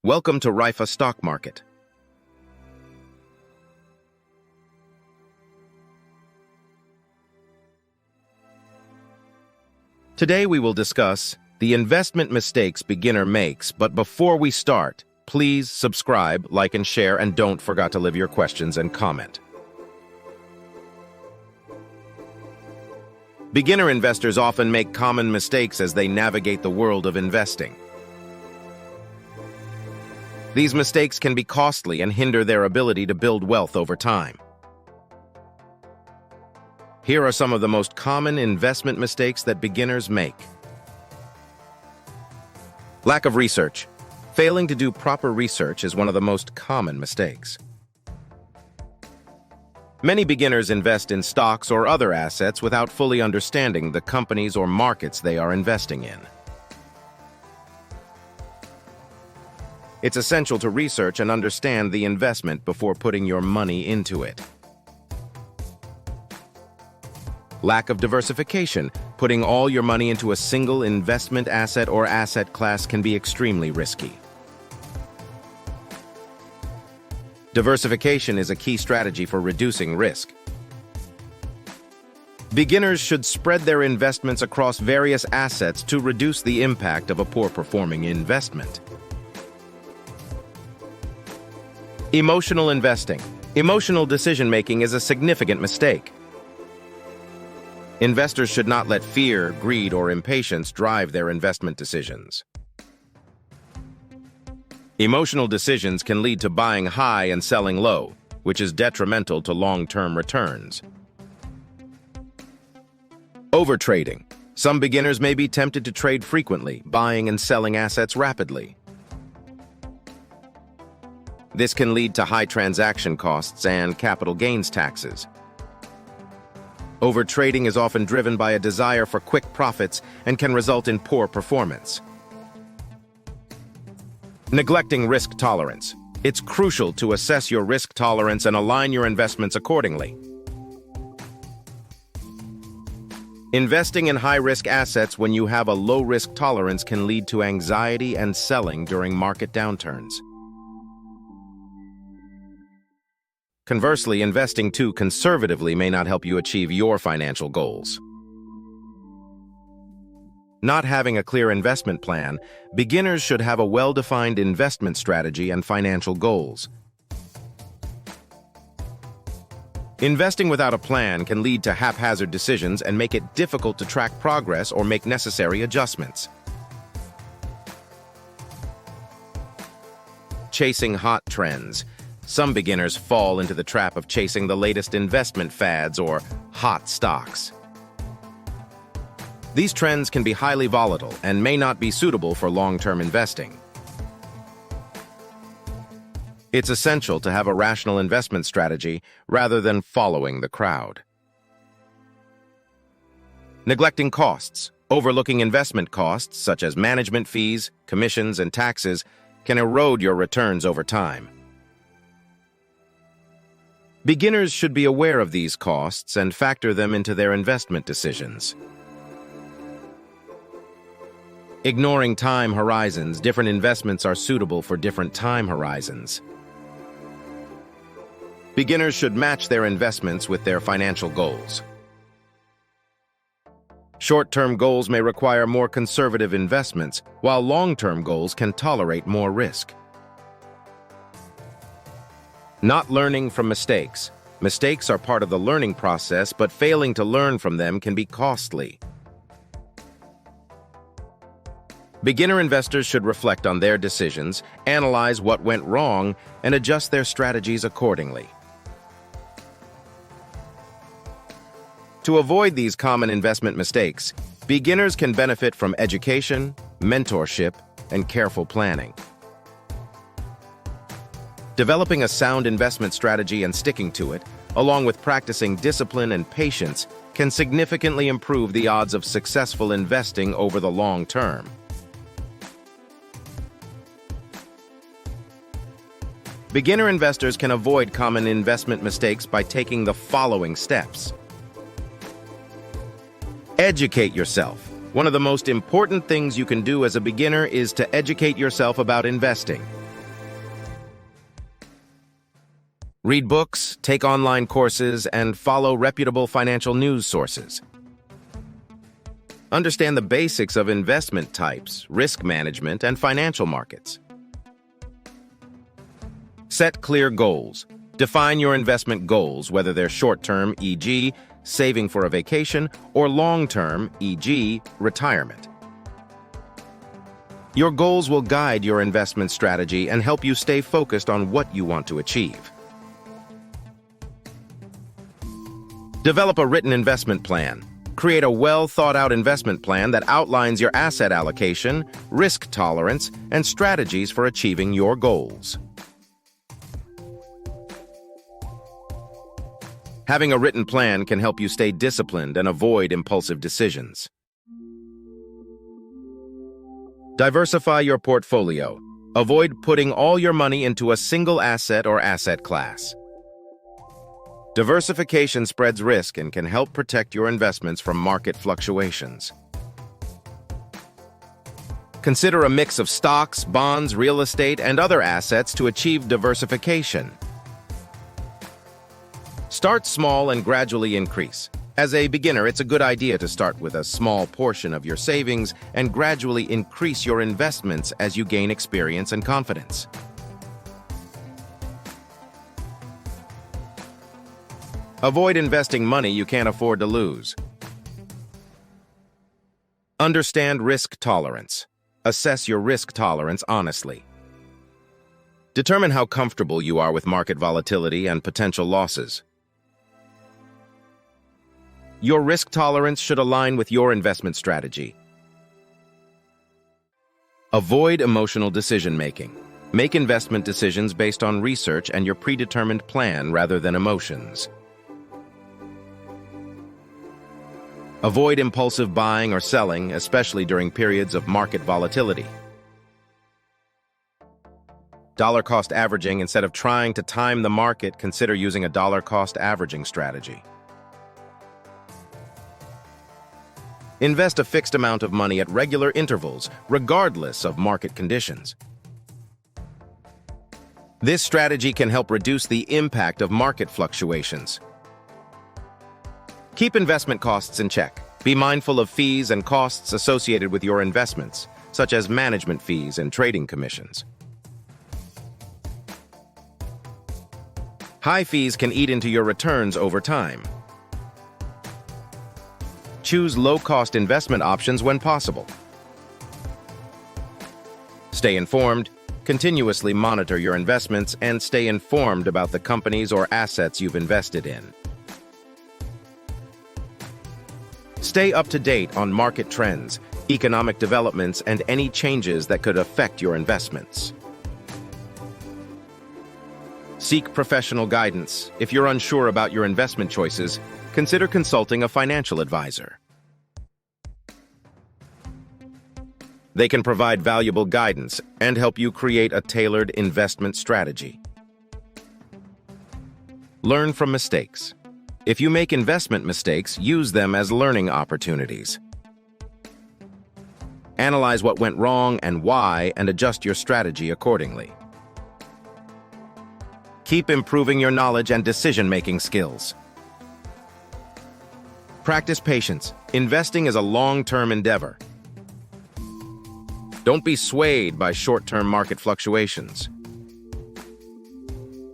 Welcome to Rifa Stock Market. Today we will discuss the investment mistakes beginner makes, but before we start, please subscribe, like and share, and don't forget to leave your questions and comment. Beginner investors often make common mistakes as they navigate the world of investing. These mistakes can be costly and hinder their ability to build wealth over time. Here are some of the most common investment mistakes that beginners make. Lack of research. Failing to do proper research is one of the most common mistakes. Many beginners invest in stocks or other assets without fully understanding the companies or markets they are investing in. It's essential to research and understand the investment before putting your money into it. Lack of diversification. Putting all your money into a single investment asset or asset class can be extremely risky. Diversification is a key strategy for reducing risk. Beginners should spread their investments across various assets to reduce the impact of a poor-performing investment. Emotional investing. Emotional decision-making is a significant mistake. Investors should not let fear, greed, or impatience drive their investment decisions. Emotional decisions can lead to buying high and selling low, which is detrimental to long-term returns. Overtrading. Some beginners may be tempted to trade frequently, buying and selling assets rapidly. This can lead to high transaction costs and capital gains taxes. Overtrading is often driven by a desire for quick profits and can result in poor performance. Neglecting risk tolerance. It's crucial to assess your risk tolerance and align your investments accordingly. Investing in high-risk assets when you have a low-risk tolerance can lead to anxiety and selling during market downturns. Conversely, investing too conservatively may not help you achieve your financial goals. Not having a clear investment plan, beginners should have a well-defined investment strategy and financial goals. Investing without a plan can lead to haphazard decisions and make it difficult to track progress or make necessary adjustments. Chasing hot trends. Some beginners fall into the trap of chasing the latest investment fads or hot stocks. These trends can be highly volatile and may not be suitable for long-term investing. It's essential to have a rational investment strategy rather than following the crowd. Neglecting costs. Overlooking investment costs, such as management fees, commissions, and taxes, can erode your returns over time. Beginners should be aware of these costs and factor them into their investment decisions. Ignoring time horizons. Different investments are suitable for different time horizons. Beginners should match their investments with their financial goals. Short-term goals may require more conservative investments, while long-term goals can tolerate more risk. Not learning from mistakes. Mistakes are part of the learning process, but failing to learn from them can be costly. Beginner investors should reflect on their decisions, analyze what went wrong, and adjust their strategies accordingly. To avoid these common investment mistakes, beginners can benefit from education, mentorship, and careful planning. Developing a sound investment strategy and sticking to it, along with practicing discipline and patience, can significantly improve the odds of successful investing over the long term. Beginner investors can avoid common investment mistakes by taking the following steps. Educate yourself. One of the most important things you can do as a beginner is to educate yourself about investing. Read books, take online courses, and follow reputable financial news sources. Understand the basics of investment types, risk management, and financial markets. Set clear goals. Define your investment goals, whether they're short-term, e.g., saving for a vacation, or long-term, e.g., retirement. Your goals will guide your investment strategy and help you stay focused on what you want to achieve. Develop a written investment plan. Create a well-thought-out investment plan that outlines your asset allocation, risk tolerance, and strategies for achieving your goals. Having a written plan can help you stay disciplined and avoid impulsive decisions. Diversify your portfolio. Avoid putting all your money into a single asset or asset class. Diversification spreads risk and can help protect your investments from market fluctuations. Consider a mix of stocks, bonds, real estate, and other assets to achieve diversification. Start small and gradually increase. As a beginner, it's a good idea to start with a small portion of your savings and gradually increase your investments as you gain experience and confidence. Avoid investing money you can't afford to lose. Understand risk tolerance. Assess your risk tolerance honestly. Determine how comfortable you are with market volatility and potential losses. Your risk tolerance should align with your investment strategy. Avoid emotional decision-making. Make investment decisions based on research and your predetermined plan rather than emotions. Avoid impulsive buying or selling, especially during periods of market volatility. Dollar-cost averaging. Instead of trying to time the market, consider using a dollar-cost averaging strategy. Invest a fixed amount of money at regular intervals, regardless of market conditions. This strategy can help reduce the impact of market fluctuations. Keep investment costs in check. Be mindful of fees and costs associated with your investments, such as management fees and trading commissions. High fees can eat into your returns over time. Choose low-cost investment options when possible. Stay informed. Continuously monitor your investments and stay informed about the companies or assets you've invested in. Stay up to date on market trends, economic developments, and any changes that could affect your investments. Seek professional guidance. If you're unsure about your investment choices, consider consulting a financial advisor. They can provide valuable guidance and help you create a tailored investment strategy. Learn from mistakes. If you make investment mistakes, use them as learning opportunities. Analyze what went wrong and why, and adjust your strategy accordingly. Keep improving your knowledge and decision-making skills. Practice patience. Investing is a long-term endeavor. Don't be swayed by short-term market fluctuations.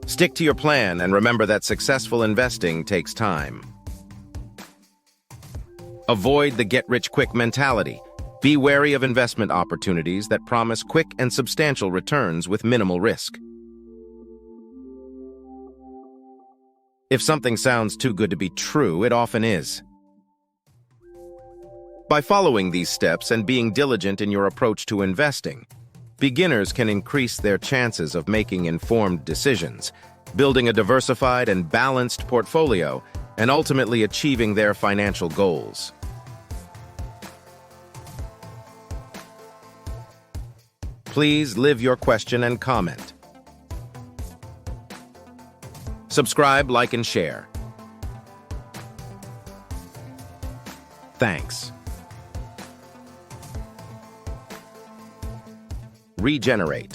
Stick to your plan and remember that successful investing takes time. Avoid the get-rich-quick mentality. Be wary of investment opportunities that promise quick and substantial returns with minimal risk. If something sounds too good to be true, it often is. By following these steps and being diligent in your approach to investing, beginners can increase their chances of making informed decisions, building a diversified and balanced portfolio, and ultimately achieving their financial goals. Please leave your question and comment. Subscribe, like, and share. Thanks. Regenerate.